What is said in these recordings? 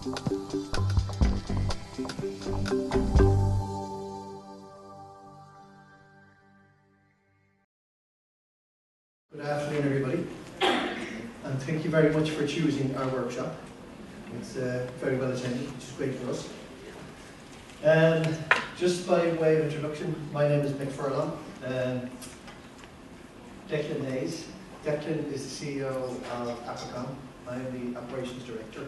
Good afternoon, everybody, and thank you very much for choosing our workshop. It's very well attended, which is great for us. Just by way of introduction, my name is Mick Furlong. Declan Hayes. Declan is the CEO of Appiercom. I am the Operations Director.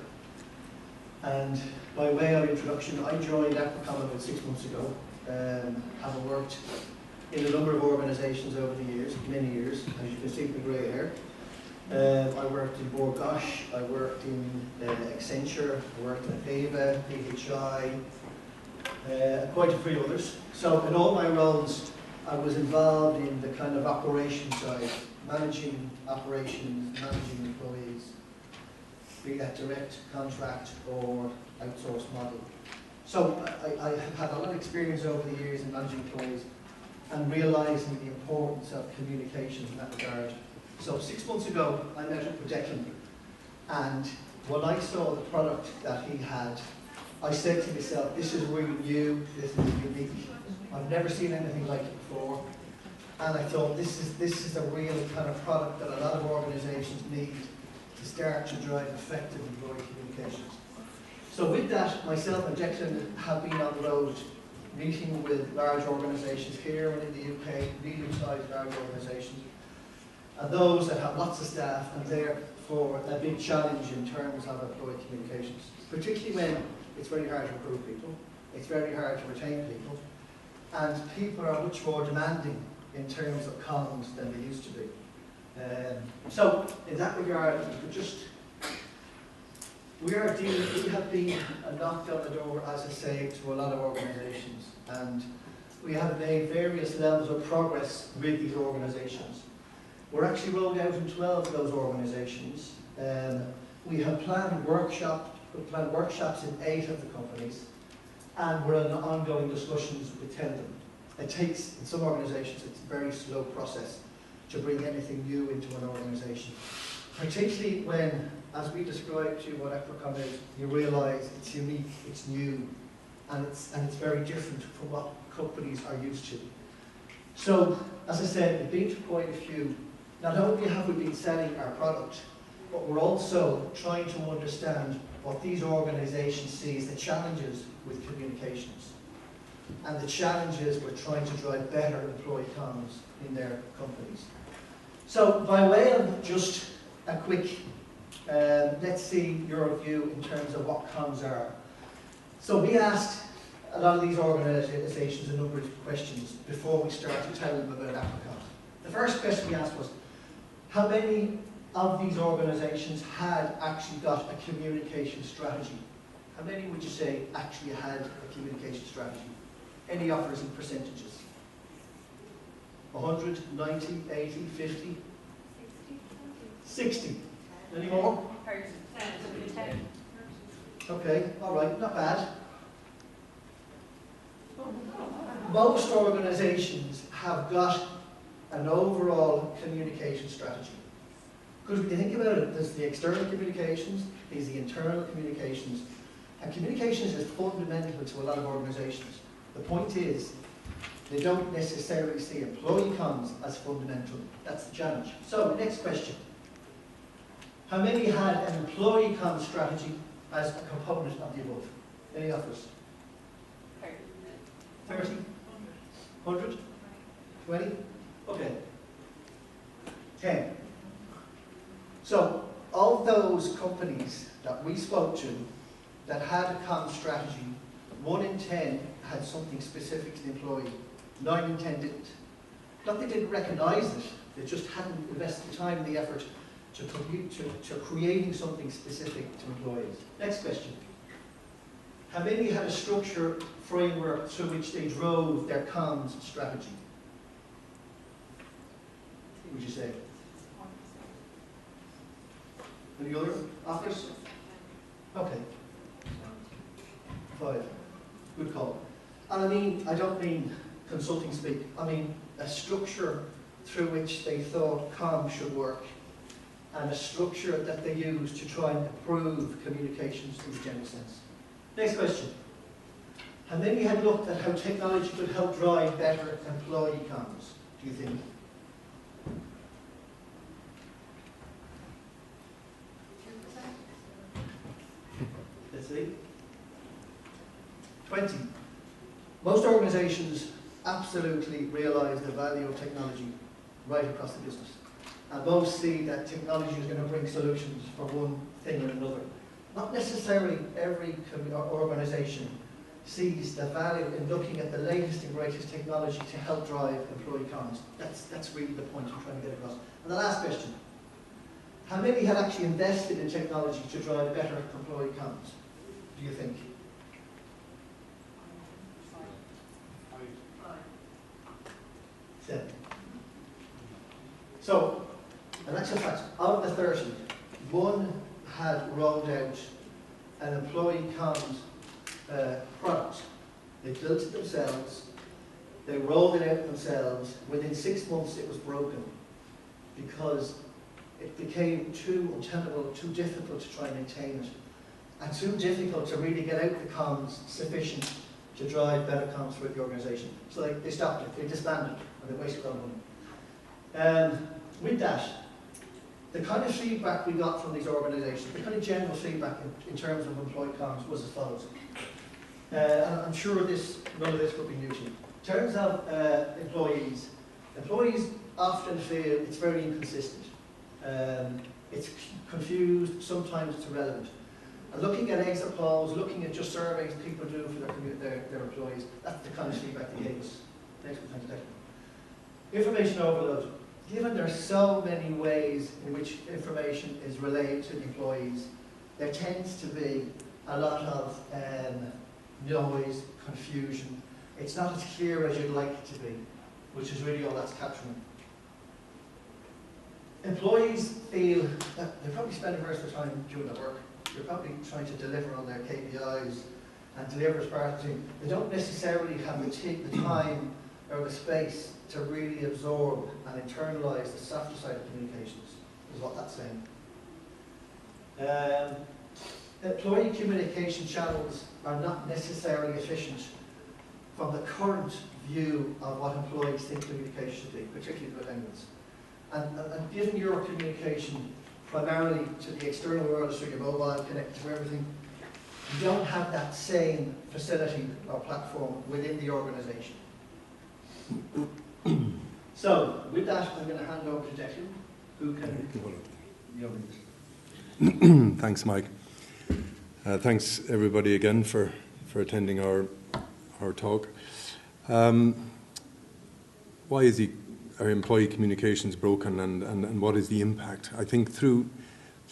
And by way of introduction, I joined Appiercom about 6 months ago, having worked in a number of organisations over the years, many years, as you can see from the grey hair. I worked in Borgosh, I worked in Accenture, I worked in Ava, PHI, quite a few others. So in all my roles, I was involved in the kind of operation side, managing operations, managing employees, be that direct contract or outsourced model. So I have had a lot of experience over the years in managing employees and realising the importance of communications in that regard. So 6 months ago, I met up with Declan, and when I saw the product that he had, I said to myself, this is really new, this is unique, I've never seen anything like it before, and I thought this is a real kind of product that a lot of organisations need to start to drive effective employee communications. So with that, myself and Declan have been on the road meeting with large organisations here and in the UK, medium-sized large organisations, and those that have lots of staff and therefore a big challenge in terms of employee communications, particularly when it's very hard to recruit people, it's very hard to retain people, and people are much more demanding in terms of comms than they used to be. So in that regard, we have been knocked on the door, as I say, to a lot of organisations, and we have made various levels of progress with these organisations. We're actually rolled out in 12 of those organisations. We have planned workshops in 8 of the companies, and we're in ongoing discussions with 10 of them. It takes, in some organisations, it's a very slow process to bring anything new into an organisation, particularly when, as we described to you what Appiercom is, you realise it's unique, it's new, and it's very different from what companies are used to. So, as I said, we've been to quite a few. Not only have we been selling our product, but we're also trying to understand what these organisations see as the challenges with communications, and the challenges with trying to drive better employee comms in their companies. So, by way of just a quick, let's see your view in terms of what comms are. So we asked a lot of these organisations a number of questions before we started telling them about Appiercom. The first question we asked was, how many of these organisations had actually got a communication strategy? How many would you say actually had a communication strategy? Any offers in percentages? 100, 90, 80, 50? 60. Any more? Okay, all right, not bad. Most organisations have got an overall communication strategy. Because when you think about it, there's the external communications, there's the internal communications, and communications is fundamental to a lot of organisations. The point is, they don't necessarily see employee comms as fundamental. That's the challenge. So, next question. How many had an employee comms strategy as a component of the above? Any offers? 30? 100? 20? Okay. 10. So, of those companies that we spoke to that had a comms strategy, 1 in 10 had something specific to the employee. 9 in 10 didn't. Not that they didn't recognise it, they just hadn't invested the time and the effort to creating something specific to employees. Next question. How many had a structure framework through which they drove their comms strategy? What would you say? Any other offers? Okay. 5. Good call. And I don't mean consulting speak. I mean a structure through which they thought comms should work. and a structure that they use to try and improve communications in the general sense. Next question. How many had looked at how technology could help drive better employee comms, do you think? Let's see. 20. Most organisations absolutely realise the value of technology right across the business. And most see that technology is going to bring solutions for one thing or another. Not necessarily every organisation sees the value in looking at the latest and greatest technology to help drive employee comms. That's really the point I'm trying to get across. And the last question. How many had actually invested in technology to drive better employee comms, do you think? 7. So, and that's a fact. Out of the 30, one had rolled out an employee comms product. They built it themselves. They rolled it out themselves. Within 6 months, it was broken because it became too untenable, too difficult to try and maintain it, and too difficult to really get out the comms sufficient to drive better comms for the organisation. So they stopped it, they disbanded it, and they wasted a lot of money. With that, the kind of feedback we got from these organisations, the kind of general feedback in terms of employee comms was as follows. And I'm sure none of this will be new to you. In terms of employees often feel it's very inconsistent. It's confused, sometimes it's irrelevant. And looking at exit polls, looking at just surveys people do for their employees, that's the kind of feedback they gave us. Next one, thank you. Information overload. Given there are so many ways in which information is relayed to the employees, there tends to be a lot of noise, confusion. It's not as clear as you'd like it to be, which is really all that's capturing. Employees feel that they're probably spending most of their time doing their work. They're probably trying to deliver on their KPIs and deliver as part of the team. They don't necessarily have the time or the space to really absorb and internalise the softer side of communications, is what that's saying. Employee communication channels are not necessarily efficient from the current view of what employees think communication should be, particularly with language. And given your communication primarily to the external world through your mobile, connected to everything, you don't have that same facility or platform within the organisation. So, with that, I'm going to hand over to Declan, who can... Thanks, Mike. Thanks, everybody, again, for attending our talk. Why is our employee communications broken, and what is the impact? I think through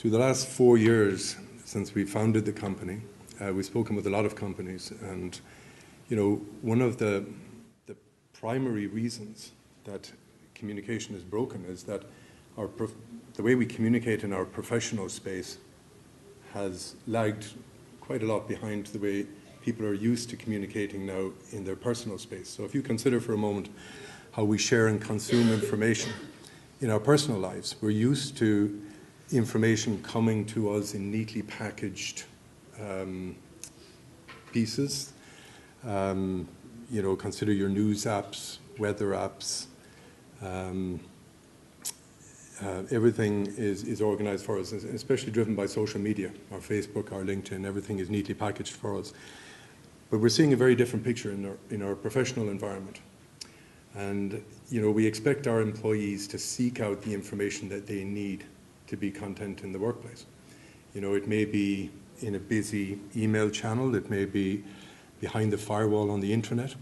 the last 4 years since we founded the company, we've spoken with a lot of companies, and one of the primary reasons that communication is broken is that the way we communicate in our professional space has lagged quite a lot behind the way people are used to communicating now in their personal space. So if you consider for a moment how we share and consume information in our personal lives, we're used to information coming to us in neatly packaged pieces. Consider your news apps, weather apps. Everything is organized for us, especially driven by social media, our Facebook, our LinkedIn. Everything is neatly packaged for us. But we're seeing a very different picture in our professional environment. And, we expect our employees to seek out the information that they need to be content in the workplace. It may be in a busy email channel, it may be behind the firewall on the internet,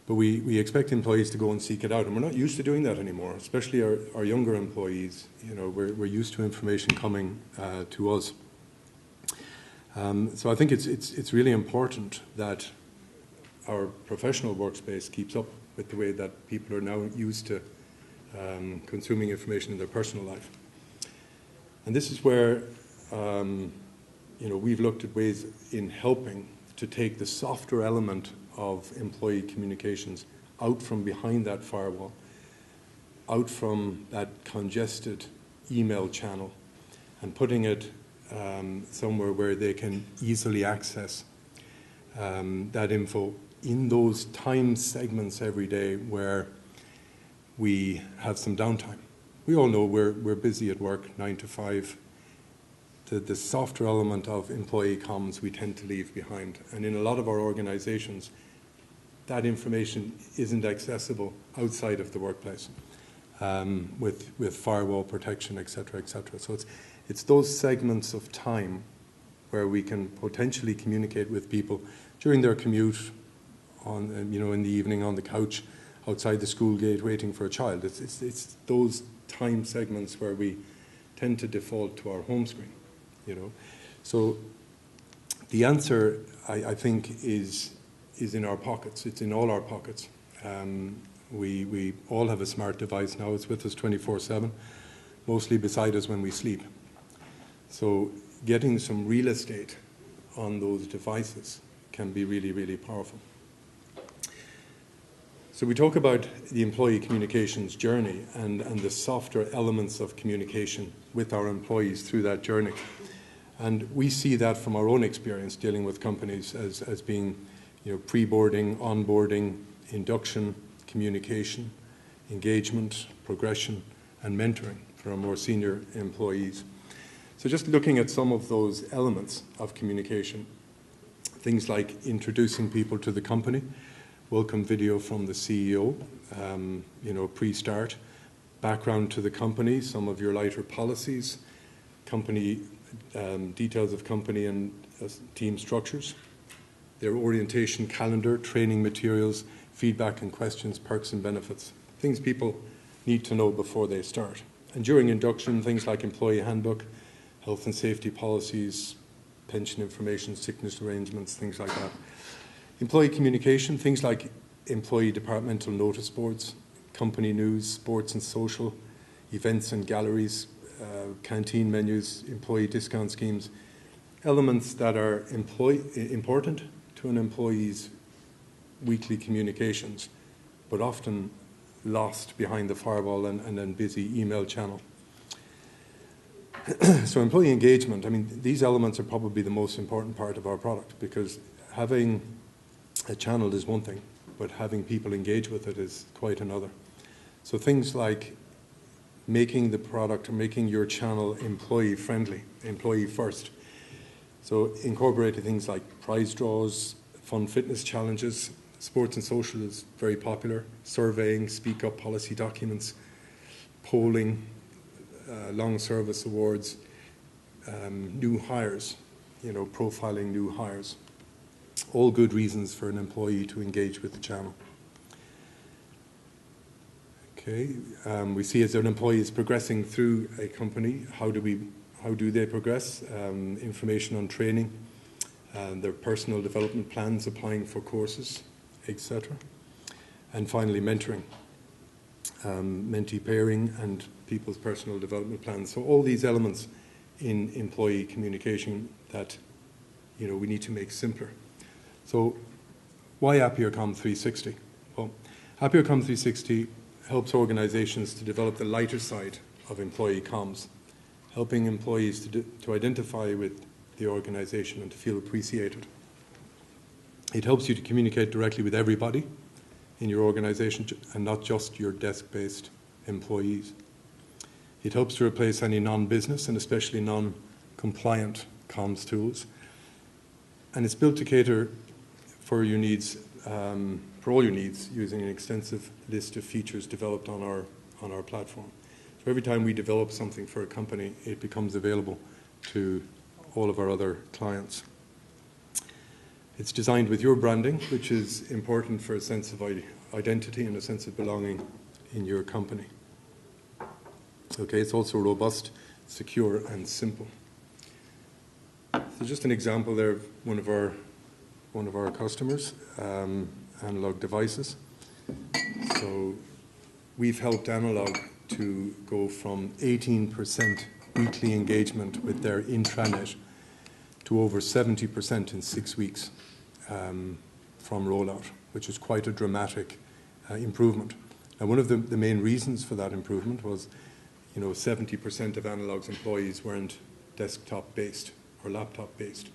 but we expect employees to go and seek it out, and we're not used to doing that anymore, especially our younger employees. We're used to information coming to us. So I think it's really important that our professional workspace keeps up with the way that people are now used to consuming information in their personal life. And this is where we've looked at ways in helping to take the softer element of employee communications out from behind that firewall, out from that congested email channel and putting it somewhere where they can easily access that info in those time segments every day where we have some downtime. We all know we're busy at work, 9 to 5. The softer element of employee comms we tend to leave behind. And in a lot of our organizations, that information isn't accessible outside of the workplace with firewall protection, et cetera, et cetera. So it's those segments of time where we can potentially communicate with people during their commute, in the evening on the couch, outside the school gate waiting for a child. It's those time segments where we tend to default to our home screen, So the answer, I think, is in our pockets. It's in all our pockets. We all have a smart device now. It's with us 24/7, mostly beside us when we sleep. So getting some real estate on those devices can be really, really powerful. So we talk about the employee communications journey and the softer elements of communication with our employees through that journey. And we see that from our own experience dealing with companies as being pre-boarding, onboarding, induction, communication, engagement, progression, and mentoring for our more senior employees. So just looking at some of those elements of communication, things like introducing people to the company, welcome video from the CEO, pre-start, background to the company, some of your lighter policies, company details of company and team structures, their orientation calendar, training materials, feedback and questions, perks and benefits, things people need to know before they start. And during induction, things like employee handbook, health and safety policies, pension information, sickness arrangements, things like that. Employee communication, things like employee departmental notice boards, company news, sports and social, events and galleries, canteen menus, employee discount schemes, elements that are important to an employee's weekly communications, but often lost behind the firewall and then busy email channel. So employee engagement, these elements are probably the most important part of our product, because having a channel is one thing, but having people engage with it is quite another. So things like making the product or making your channel employee friendly, employee first. So incorporating things like prize draws, fun fitness challenges, sports and social is very popular, surveying, speak up policy documents, polling, long service awards, new hires, profiling new hires. All good reasons for an employee to engage with the channel. Okay, we see as an employee is progressing through a company, how do they progress? Information on training, their personal development plans, applying for courses, etc. And finally, mentoring, mentee pairing, and people's personal development plans. So all these elements in employee communication that we need to make simpler. So why Appiercom 360? Well, Appiercom 360 helps organizations to develop the lighter side of employee comms, helping employees to identify with the organization and to feel appreciated. It helps you to communicate directly with everybody in your organization and not just your desk-based employees. It helps to replace any non-business and especially non-compliant comms tools. And it's built to cater for your needs, for all your needs, using an extensive list of features developed on our platform. So every time we develop something for a company, it becomes available to all of our other clients. It's designed with your branding, which is important for a sense of identity and a sense of belonging in your company. Okay, it's also robust, secure, and simple. So just an example there of one of our customers, Analog Devices. So we've helped Analog to go from 18% weekly engagement with their intranet to over 70% in 6 weeks from rollout, which is quite a dramatic improvement. And one of the main reasons for that improvement was 70% of Analog's employees weren't desktop-based or laptop-based.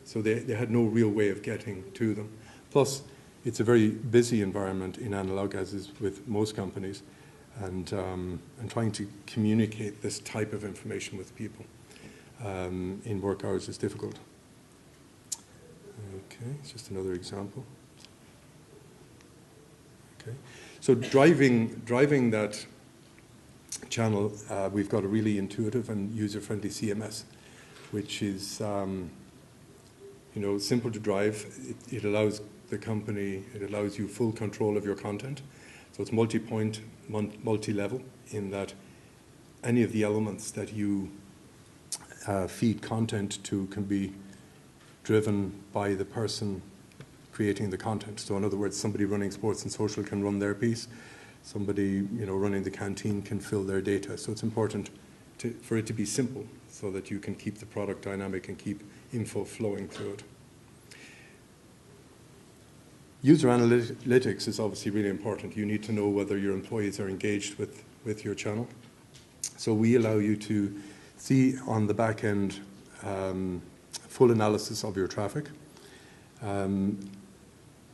So they had no real way of getting to them. Plus, it's a very busy environment in Analog, as is with most companies, and trying to communicate this type of information with people in work hours is difficult. Okay, it's just another example. Okay, so driving that channel, we've got a really intuitive and user-friendly CMS, which is simple to drive. It allows the company, it allows you full control of your content. So it's multi-point, multi-level, in that any of the elements that you feed content to can be driven by the person creating the content. So in other words, somebody running sports and social can run their piece. Somebody running the canteen can fill their data. So it's important for it to be simple so that you can keep the product dynamic and keep info flowing through it. User analytics is obviously really important. You need to know whether your employees are engaged with your channel. So we allow you to see on the back end full analysis of your traffic,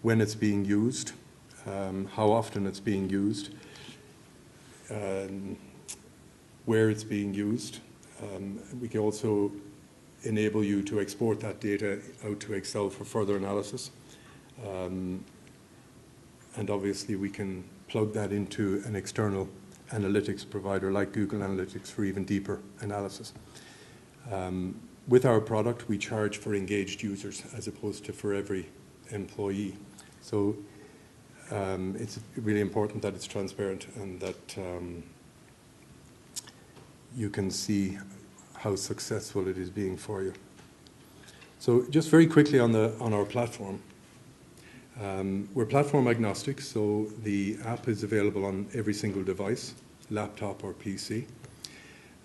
when it's being used, how often it's being used, where it's being used. We can also enable you to export that data out to Excel for further analysis. And obviously we can plug that into an external analytics provider like Google Analytics for even deeper analysis. With our product, we charge for engaged users as opposed to for every employee. So it's really important that it's transparent and that you can see how successful it is being for you. So just very quickly on our platform. We're platform agnostic, so the app is available on every single device, laptop or PC.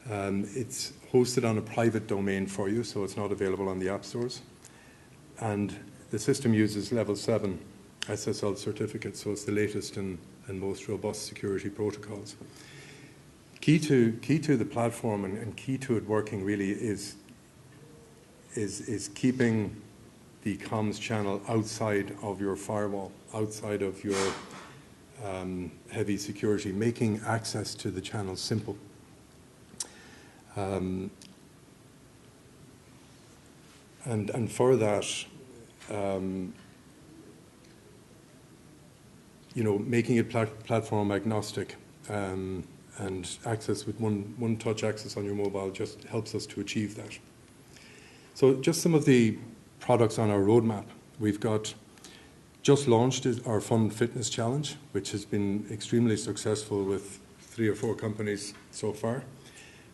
It's hosted on a private domain for you, so it's not available on the app stores. And the system uses level 7 SSL certificate, so it's the latest and most robust security protocols. Key to the platform and key to it working really is keeping the comms channel outside of your firewall, outside of your heavy security, making access to the channel simple. And for that, making it platform agnostic and access with one-touch access on your mobile just helps us to achieve that. So just some of the products on our roadmap. We've got just launched our Fun Fitness Challenge, which has been extremely successful with 3 or 4 companies so far.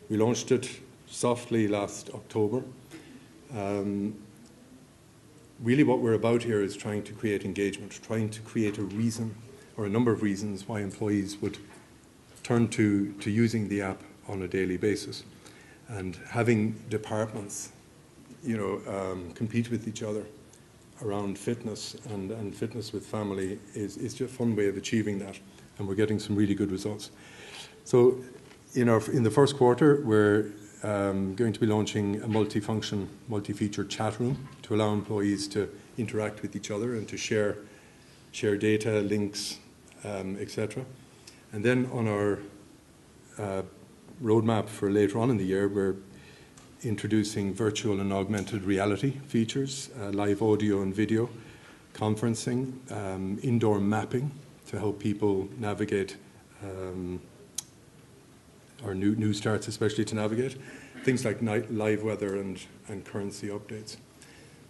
We launched it softly last October. Really what we're about here is trying to create engagement, trying to create a reason or a number of reasons why employees would turn to using the app on a daily basis. And having departments compete with each other around fitness and fitness with family is just a fun way of achieving that, and we're getting some really good results. So in the first quarter, we're going to be launching a multi-function, multi-feature chat room to allow employees to interact with each other and to share data, links, etc. And then on our roadmap for later on in the year, we're introducing virtual and augmented reality features, live audio and video, conferencing, indoor mapping to help people navigate, or new starts especially to navigate, things like live weather and currency updates.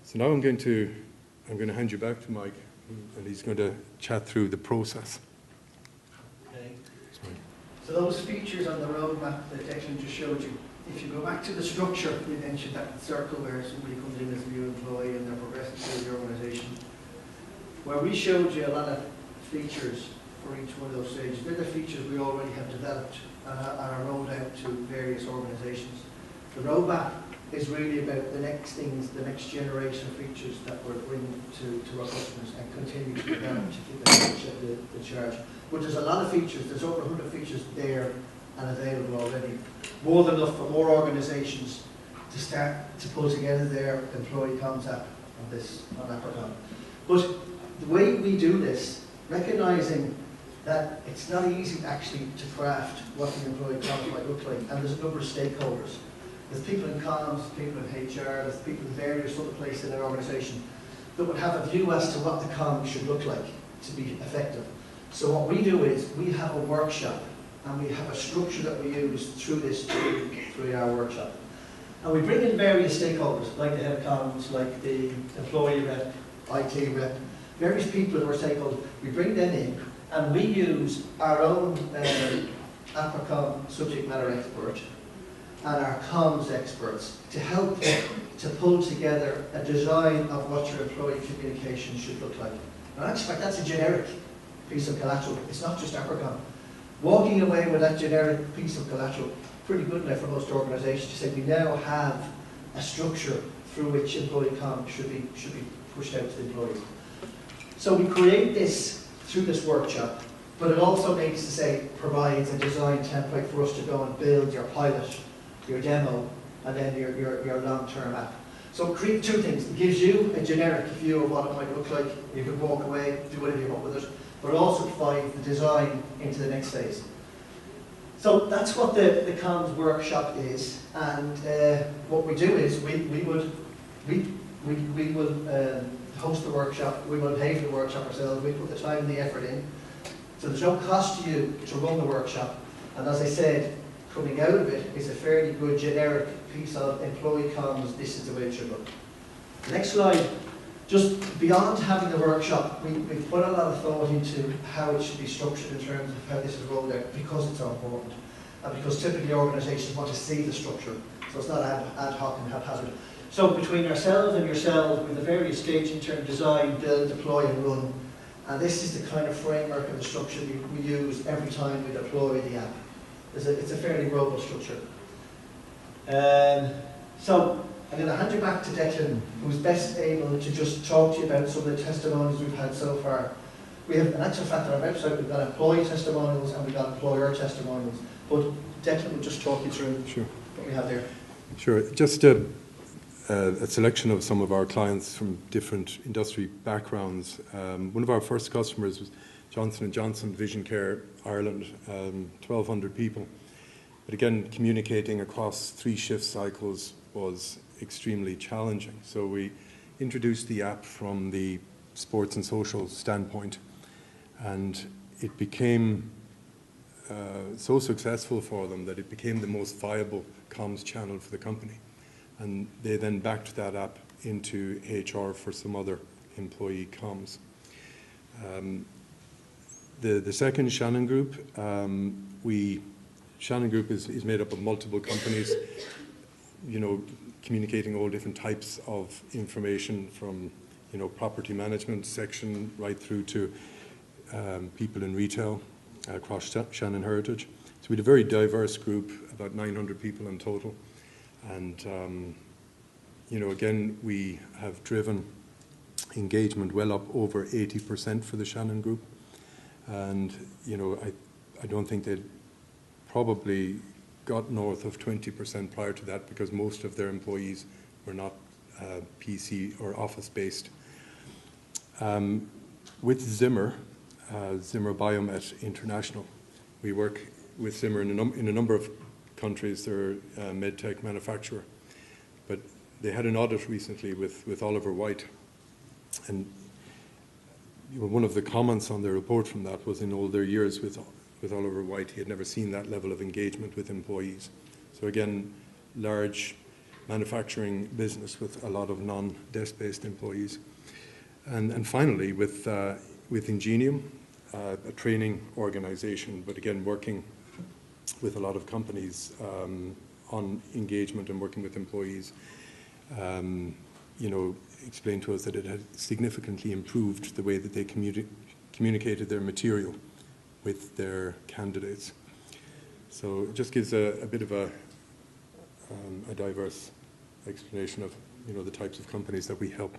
So now I'm going to hand you back to Mike, and he's going to chat through the process. Okay. So those features on the roadmap that Declan just showed you, if you go back to the structure, we mentioned that circle where somebody comes in as a new employee and they're progressing through the organisation. Where we showed you a lot of features for each one of those stages, they're the features we already have developed and are rolled out to various organisations. The roadmap is really about the next things, the next generation of features that we're bringing to our customers and continue to develop to keep the charge. But there's a lot of features, there's over 100 features there and available already. More than enough for more organisations to start to pull together their employee comms app on Appiercom. But the way we do this, recognising that it's not easy actually to craft what the employee comms might look like, and there's a number of stakeholders. There's people in comms, people in HR, there's people in various other places in their organisation that would have a view as to what the comms should look like to be effective. So what we do is we have a workshop, and we have a structure that we use through this 3-hour workshop. And we bring in various stakeholders, like the head of comms, like the employee rep, IT rep, various people who are stakeholders. We bring them in, and we use our own Appiercom subject matter expert and our comms experts to help to pull together a design of what your employee communication should look like. And actually, that's a generic piece of collateral. It's not just Appiercom. Walking away with that generic piece of collateral, pretty good now for most organisations, to say we now have a structure through which employee comms should be pushed out to the employees. So we create this through this workshop, but it also makes to say provides a design template for us to go and build your pilot, your demo, and then your long-term app. So create two things. It gives you a generic view of what it might look like. You can walk away, do whatever you want with it, but it also provides the design into the next phase. So that's what the comms workshop is, and what we do is we will host the workshop. We will pay for the workshop ourselves. We put the time and the effort in. So there's no cost to you to run the workshop. And as I said, coming out of it is a fairly good generic piece of employee comms. This is the way it should look. Next slide. Just beyond having the workshop, we've put a lot of thought into how it should be structured in terms of how this is rolled out, because it's so important. And because typically organisations want to see the structure. So it's not ad hoc and haphazard. So between ourselves and yourselves, with the various stages in terms of design, build, deploy and run, and this is the kind of framework and the structure we use every time we deploy the app. It's a fairly robust structure. So I'm going to hand you back to Declan, who's best able to just talk to you about some of the testimonials we've had so far. We have, in actual fact, on our website, we've got employee testimonials and we've got employer testimonials. But Declan will just talk you through what we have there. Sure. Just a selection of some of our clients from different industry backgrounds. One of our first customers was Johnson & Johnson Vision Care Ireland, 1,200 people. But again, communicating across 3 shift cycles was extremely challenging. So we introduced the app from the sports and social standpoint, and it became so successful for them that it became the most viable comms channel for the company. And they then backed that app into HR for some other employee comms. The second Shannon Group, Shannon Group is made up of multiple companies, communicating all different types of information from, property management section right through to people in retail across Shannon Heritage. So we had a very diverse group, about 900 people in total. And, again, we have driven engagement well up over 80% for the Shannon Group. And, I don't think they'd probably got north of 20% prior to that, because most of their employees were not PC or office-based. With Zimmer, Zimmer Biomet International, we work with Zimmer in a number of countries. They're a medtech manufacturer. But they had an audit recently with Oliver White. And one of the comments on their report from that was, in all their years with Oliver White, he had never seen that level of engagement with employees. So again, large manufacturing business with a lot of non-desk-based employees. And finally, with Ingenium, a training organization, but again, working with a lot of companies on engagement and working with employees, explained to us that it had significantly improved the way that they communicated their material with their candidates. So it just gives a bit of a diverse explanation of the types of companies that we help.